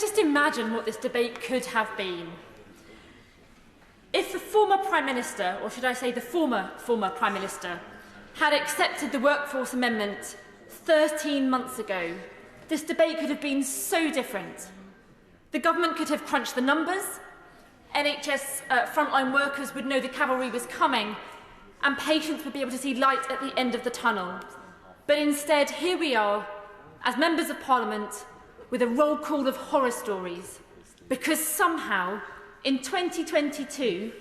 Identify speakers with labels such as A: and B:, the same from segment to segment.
A: just imagine what this debate could have been. If the former Prime Minister, or should I say the former Prime Minister, had accepted the Workforce Amendment 13 months ago, this debate could have been so different. The government could have crunched the numbers, NHS frontline workers would know the cavalry was coming, and patients would be able to see light at the end of the tunnel. But instead, here we are, as members of Parliament, with a roll call of horror stories, because somehow, in 2022,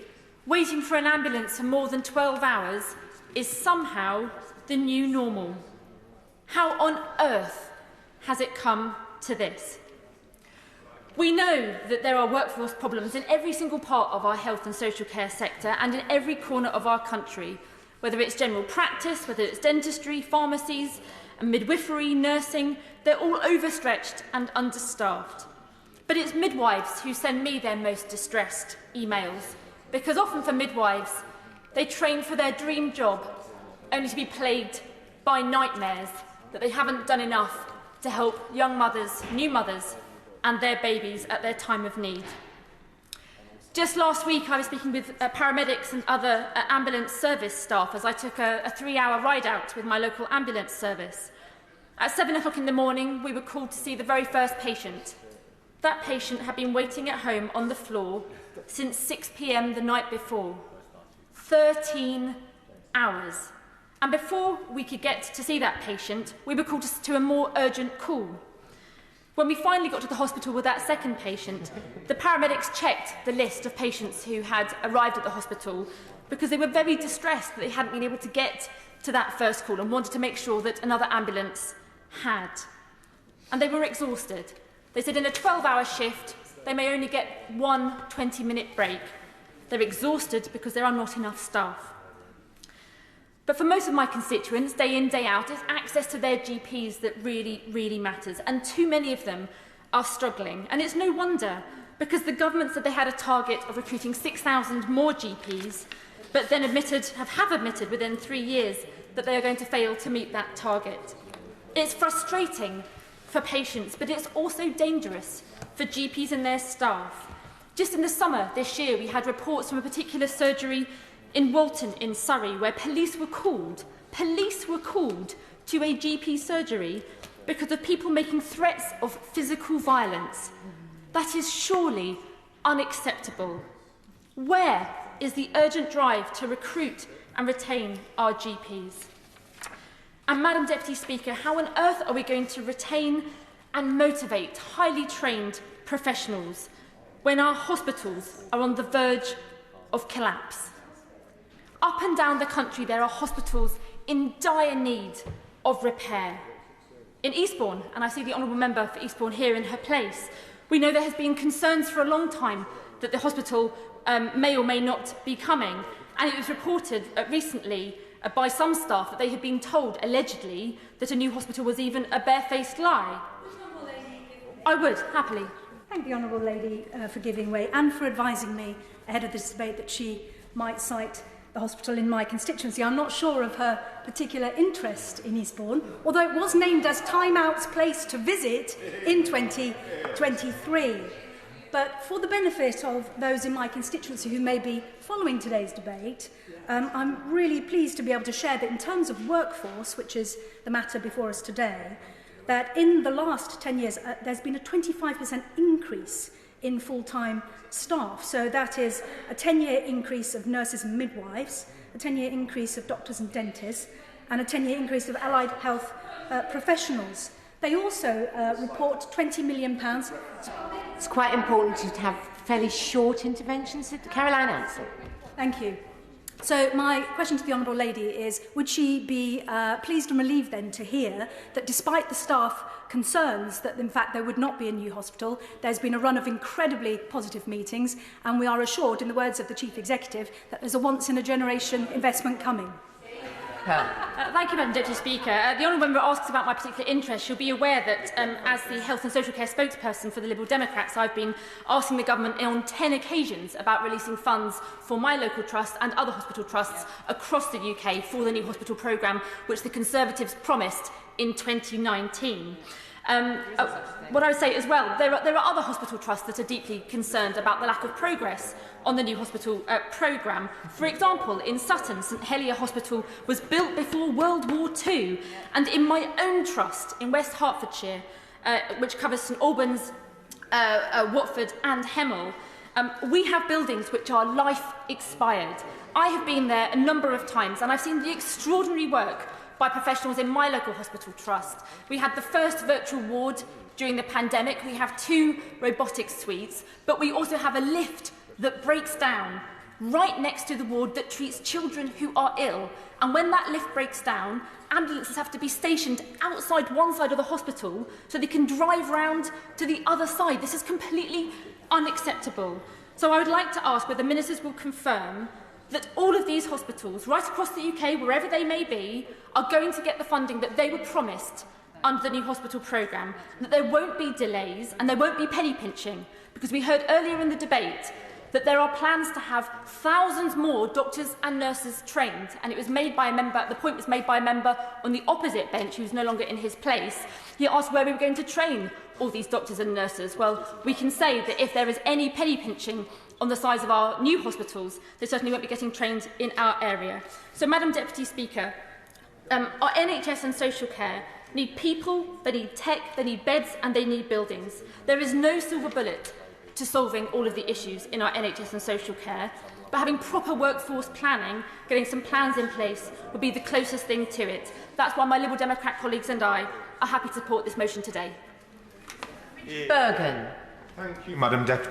A: waiting for an ambulance for more than 12 hours is somehow the new normal. How on earth has it come to this? We know that there are workforce problems in every single part of our health and social care sector and in every corner of our country, whether it's general practice, whether it's dentistry, pharmacies, and midwifery, nursing, they're all overstretched and understaffed. But it's midwives who send me their most distressed emails, because often for midwives, they train for their dream job, only to be plagued by nightmares that they haven't done enough to help young mothers, new mothers, and their babies at their time of need. Just last week, I was speaking with paramedics and other ambulance service staff as I took a 3-hour ride out with my local ambulance service. At 7 o'clock in the morning, we were called to see the very first patient. That patient had been waiting at home on the floor since 6 p.m. the night before. 13 hours. And before we could get to see that patient, we were called to a more urgent call. When we finally got to the hospital with that second patient, the paramedics checked the list of patients who had arrived at the hospital because they were very distressed that they hadn't been able to get to that first call and wanted to make sure that another ambulance had. And they were exhausted. They said in a 12-hour shift, they may only get one 20-minute break. They're exhausted because there are not enough staff. But for most of my constituents, day in, day out, it's access to their GPs that really, really matters. And too many of them are struggling. And it's no wonder, because the government said they had a target of recruiting 6,000 more GPs, but then have admitted within 3 years that they are going to fail to meet that target. It's frustrating for patients, but it's also dangerous for GPs and their staff. Just in the summer this year, we had reports from a particular surgery in Walton in Surrey, where police were called to a GP surgery because of people making threats of physical violence. That is surely unacceptable. Where is the urgent drive to recruit and retain our GPs? And Madam Deputy Speaker, how on earth are we going to retain and motivate highly trained professionals when our hospitals are on the verge of collapse? Up and down the country, there are hospitals in dire need of repair. In Eastbourne, and I see the Honourable Member for Eastbourne here in her place, we know there has been concerns for a long time that the hospital may or may not be coming. And it was reported recently by some staff that they had been told, allegedly, that a new hospital was even a barefaced lie. I would, happily.
B: Thank the Honourable Lady for giving way and for advising me ahead of this debate that she might cite the hospital in my constituency. I'm not sure of her particular interest in Eastbourne, although it was named as Time Out's place to visit in 2023. But for the benefit of those in my constituency who may be following today's debate, I'm really pleased to be able to share that in terms of workforce, which is the matter before us today, that in the last 10 years there's been a 25% increase in full-time staff. So that is a 10-year increase of nurses and midwives, a 10-year increase of doctors and dentists, and a 10-year increase of allied health professionals. They also report £20 million.
C: It's quite important to have fairly short interventions. Caroline Ansell.
B: Thank you. So my question to the Honourable Lady is, would she be pleased and relieved then to hear that despite the staff concerns that in fact there would not be a new hospital, there's been a run of incredibly positive meetings, and we are assured, in the words of the Chief Executive, that there's a once-in-a-generation investment coming?
A: Thank you, Madam Deputy Speaker. The Honourable Member asks about my particular interest. She'll be aware that, as the Health and Social Care spokesperson for the Liberal Democrats, I've been asking the Government on 10 occasions about releasing funds for my local trust and other hospital trusts across the UK for the new hospital programme, which the Conservatives promised in 2019. What I would say as well, there are other hospital trusts that are deeply concerned about the lack of progress on the new hospital programme. For example, in Sutton, St Helier Hospital was built before World War II, and in my own trust in West Hertfordshire, which covers St Albans, Watford and Hemel, we have buildings which are life expired. I have been there a number of times and I've seen the extraordinary work by professionals in my local hospital trust. We had the first virtual ward during the pandemic. We have 2 robotic suites, but we also have a lift that breaks down right next to the ward that treats children who are ill. And when that lift breaks down, ambulances have to be stationed outside one side of the hospital so they can drive round to the other side. This is completely unacceptable. So I would like to ask whether ministers will confirm that all of these hospitals, right across the UK, wherever they may be, are going to get the funding that they were promised under the new hospital programme, that there won't be delays and there won't be penny pinching, because we heard earlier in the debate that there are plans to have thousands more doctors and nurses trained, and it was made by a member, the point was made by a member on the opposite bench who's no longer in his place. He asked where we were going to train all these doctors and nurses. Well, we can say that if there is any penny pinching on the size of our new hospitals, they certainly won't be getting trained in our area. So, Madam Deputy Speaker, our NHS and social care need people, they need tech, they need beds and they need buildings. There is no silver bullet to solving all of the issues in our NHS and social care, but having proper workforce planning, getting some plans in place, would be the closest thing to it. That's why my Liberal Democrat colleagues and I are happy to support this motion today.
C: Bergen.
D: Thank you, Madam Deputy.